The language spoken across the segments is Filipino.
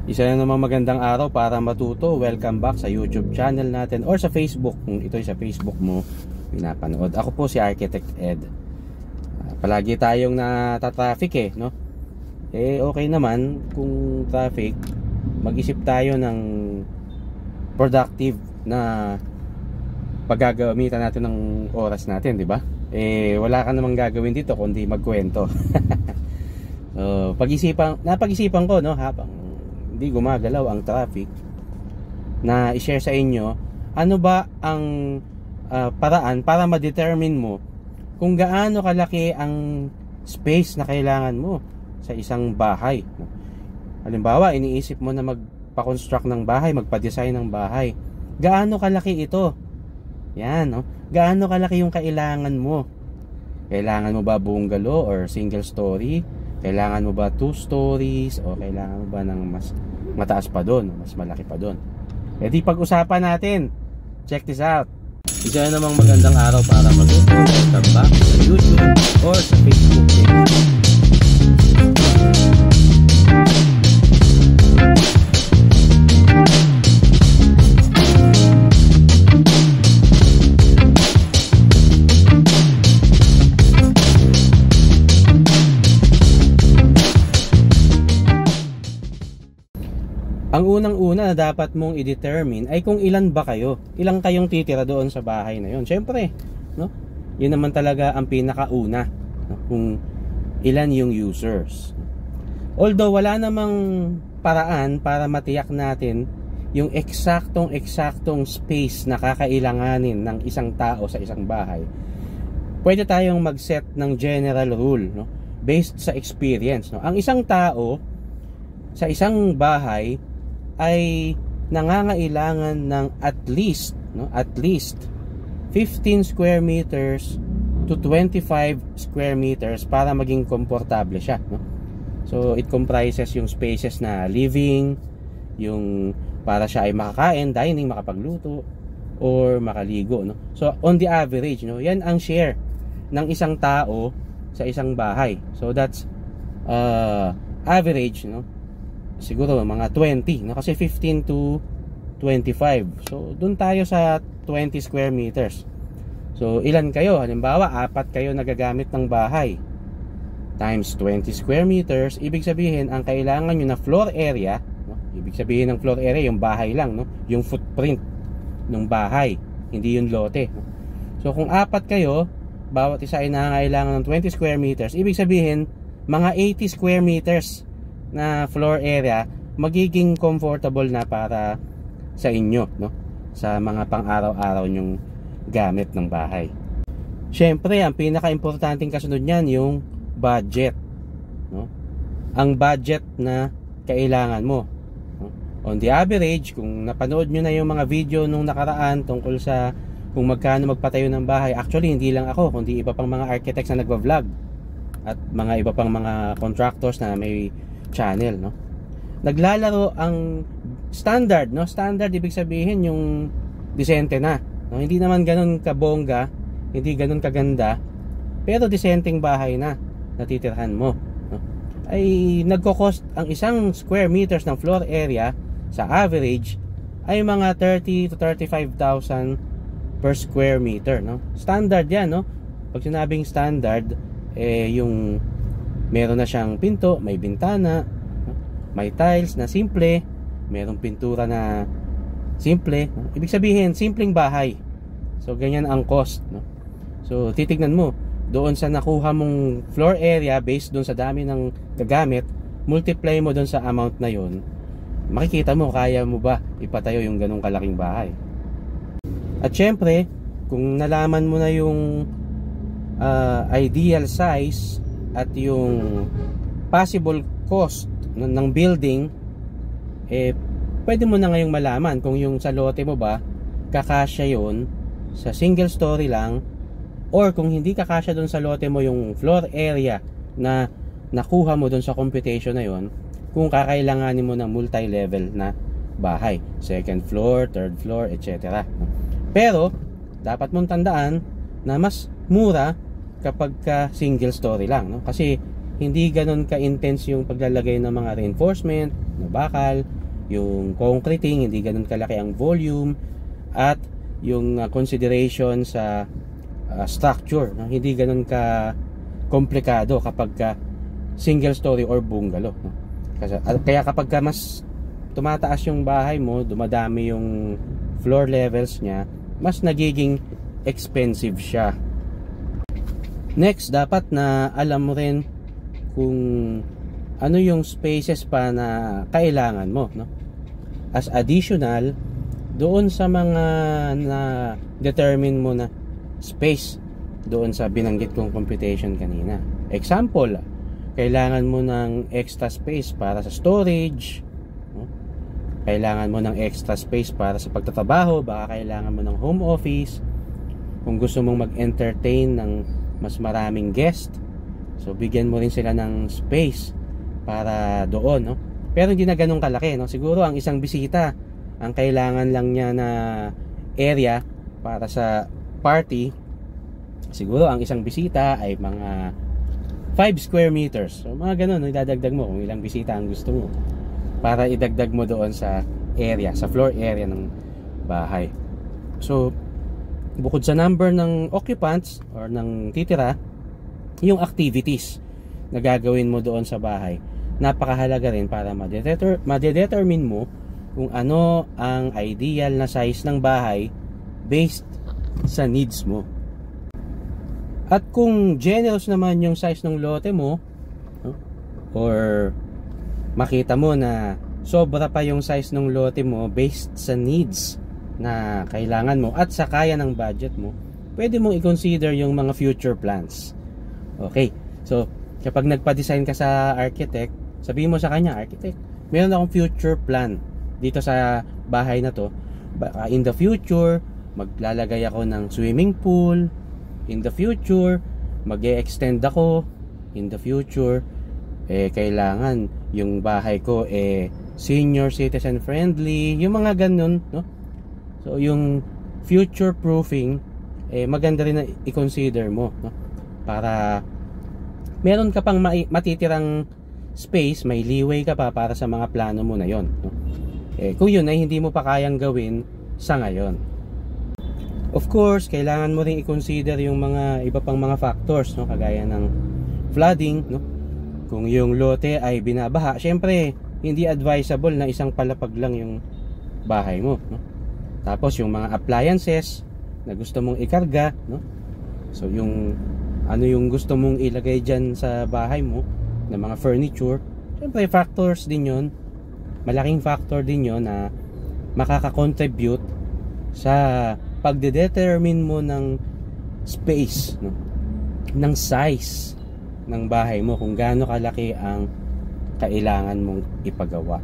Isa na namang magandang araw para matuto. Welcome back sa YouTube channel natin or sa Facebook kung ito'y sa Facebook mo pinapanood. Ako po si Architect Ed. Palagi tayong nata-traffic no? Okay naman kung traffic, mag-isip tayo ng productive na paggagamitan natin ng oras natin, di ba? Wala ka namang gagawin dito kundi magkwento. So, napag-isipan ko no, habang hindi gumagalaw ang traffic, na i-share sa inyo ano ba ang paraan para ma-determine mo kung gaano kalaki ang space na kailangan mo sa isang bahay. Halimbawa, iniisip mo na magpa-construct ng bahay, magpa-design ng bahay. Gaano kalaki ito? Yan, no? Gaano kalaki yung kailangan mo? Kailangan mo ba bungalow or single story? Kailangan mo ba 2 stories? O kailangan mo ba ng mas mataas pa doon, mas malaki pa doon? Di pag-usapan natin. Check this out. Isa namang magandang araw para matuto. Welcome back sa YouTube or sa Facebook page. Ang unang-una na dapat mong i-determine ay kung ilan ba kayo. Ilang kayong titira doon sa bahay na yon. Siyempre, no? Yun naman talaga ang pinakauna, no? Kung ilan yung users. Although wala namang paraan para matiyak natin yung eksaktong space na kakailanganin ng isang tao sa isang bahay, pwede tayong mag-set ng general rule, no? Based sa experience, no? Ang isang tao sa isang bahay ay nangangailangan ng at least 15 square meters to 25 square meters para maging komportable siya, no? So it comprises yung spaces na living, yung para siya ay makakain, dining, makapagluto or makaligo, no? So on the average, no, yan ang share ng isang tao sa isang bahay. So that's average, no? Siguro mga 20, no? Kasi 15 to 25. So doon tayo sa 20 square meters. So ilan kayo? Halimbawa, 4 kayo nagagamit ng bahay times 20 square meters. Ibig sabihin, ang kailangan nyo na floor area, no? Ibig sabihin ng floor area, yung bahay lang, no? Yung footprint ng bahay, hindi yung lote, no? So kung 4 kayo, bawat isa ay nangangailangan ng 20 square meters. Ibig sabihin, mga 80 square meters na floor area magiging comfortable na para sa inyo, no? Sa mga pang-araw-araw nyong gamit ng bahay. Syempre, ang pinaka-importanting kasunod niyan yung budget, no? Ang budget na kailangan mo, no? On the average, kung napanood nyo na yung mga video nung nakaraan tungkol sa kung magkano magpatayo ng bahay, actually hindi lang ako, kundi iba pang mga architects na nagva-vlog at mga iba pang mga contractors na may channel, no? Naglalaro ang standard, no? Standard ibig sabihin yung disente na, no? Hindi naman ganun kabongga, hindi ganun kaganda, pero disenteng bahay na natitirhan mo, no? Ay nagko-cost ang isang square meters ng floor area sa average ay mga 30 to 35,000 per square meter, no? Standard yan, no? Pag sinabing standard, yung meron na siyang pinto, may bintana, may tiles na simple, merong pintura na simple, no? Ibig sabihin, simpleng bahay. So ganyan ang cost, no? So titignan mo doon sa nakuha mong floor area based doon sa dami ng gagamit, multiply mo doon sa amount na yon, makikita mo kaya mo ba ipatayo yung ganong kalaking bahay. At syempre, kung nalaman mo na yung ideal size at yung possible cost ng building, pwede mo na ngayong malaman kung yung sa lote mo ba kakasya yon sa single story lang, or kung hindi kakasya doon sa lote mo yung floor area na nakuha mo doon sa computation na yon, kung kakailanganin mo ng multi-level na bahay, second floor, third floor, etc. Pero dapat mong tandaan na mas mura kapag ka single story lang, no? Kasi hindi ganun ka-intense yung paglalagay ng mga reinforcement na bakal, yung concreting, hindi ganun kalaki ang volume, at yung consideration sa structure, no? Hindi ganun ka komplikado kapag ka single story or bungalow, no? Kaya kapag ka mas tumataas yung bahay mo, dumadami yung floor levels niya, mas nagiging expensive siya. Next, dapat na alam mo rin kung ano yung spaces pa na kailangan mo, no? As additional doon sa mga na determine mo na space doon sa binanggit kong computation kanina. Example, kailangan mo ng extra space para sa storage, no? Kailangan mo ng extra space para sa pagtatrabaho, baka kailangan mo ng home office, kung gusto mong mag-entertain ng mas maraming guest, so bigyan mo rin sila ng space para doon, no? Pero hindi na ganun kalaki, no? Siguro ang isang bisita, ang kailangan lang niya na area para sa party, siguro ang isang bisita ay mga 5 square meters. So mga ganun, idadagdag mo kung ilang bisita ang gusto mo para idagdag mo doon sa area, sa floor area ng bahay. So bukod sa number ng occupants or ng titira, yung activities na gagawin mo doon sa bahay, napakahalaga rin para ma-determine mo kung ano ang ideal na size ng bahay based sa needs mo. At kung generous naman yung size ng lote mo, no? Or makita mo na sobra pa yung size ng lote mo based sa needs na kailangan mo at sa kaya ng budget mo, pwede mong i-consider yung mga future plans. Okay, so kapag nagpa-design ka sa architect, sabihin mo sa kanya, architect, meron akong future plan dito sa bahay na to. In the future, maglalagay ako ng swimming pool. In the future, mag-e-extend ako. In the future, kailangan yung bahay ko senior citizen friendly, yung mga ganun, no? So yung future proofing maganda rin na i-consider mo, no? Para meron ka pang matitirang space, may leeway ka pa para sa mga plano mo na yon, no? Kung yun ay hindi mo pa kayang gawin sa ngayon. Of course, kailangan mo rin i-consider yung mga iba pang mga factors, no? Kagaya ng flooding, no? Kung yung lote ay binabaha, syempre hindi advisable na isang palapag lang yung bahay mo, no? Tapos yung mga appliances na gusto mong ikarga, no? So yung ano yung gusto mong ilagay dyan sa bahay mo na mga furniture, syempre factors din yon, malaking factor din yon na makaka-contribute sa pagde-determine mo ng space, no? Ng size ng bahay mo, kung gaano kalaki ang kailangan mong ipagawa.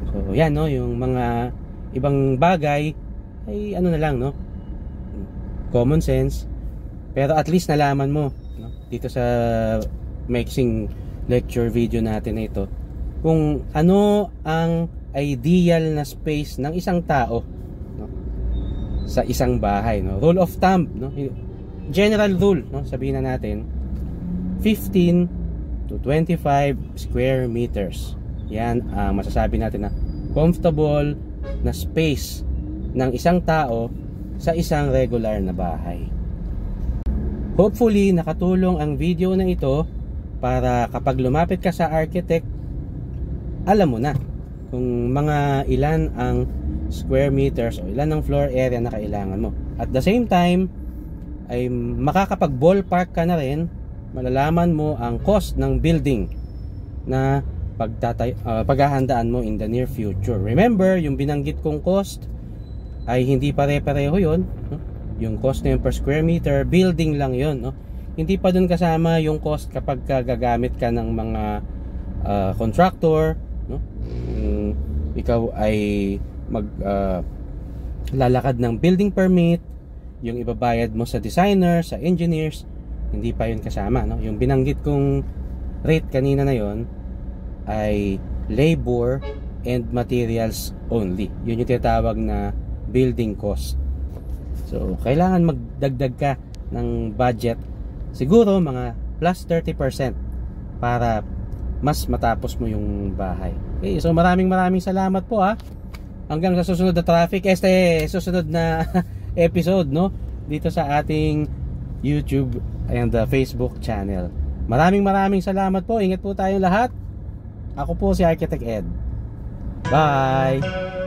So yan, no, yung mga ibang bagay ay ano na lang, no, common sense, pero at least nalaman mo, no, dito sa mixing lecture video natin na ito, kung ano ang ideal na space ng isang tao, no, sa isang bahay, no. Rule of thumb, no, general rule, no, sabihin na natin 15 to 25 square meters. Yan ang masasabi natin na comfortable na space ng isang tao sa isang regular na bahay. Hopefully nakatulong ang video na ito para kapag lumapit ka sa architect, alam mo na kung mga ilan ang square meters o ilan ang floor area na kailangan mo. At the same time ay makakapag ballpark ka na rin, malalaman mo ang cost ng building na paghahandaan mo in the near future. Remember, yung binanggit kong cost ay hindi pare-pareho yun, no? Yung cost na yun per square meter, building lang yun, no? Hindi pa dun kasama yung cost kapag gagamit ka ng mga contractor, no? Ikaw ay lalakad ng building permit, yung ibabayad mo sa designer, sa engineers, hindi pa yun kasama, no? Yung binanggit kong rate kanina na yun ay labor and materials only. Yun yung tinatawag na building cost. So kailangan magdagdag ka ng budget, siguro mga plus 30% para mas matapos mo yung bahay. Okay, so maraming salamat po ha. Hanggang sa susunod na susunod na episode, no? Dito sa ating YouTube and Facebook channel. Maraming salamat po. Ingat po tayong lahat. Ako po si Architect Ed. Bye!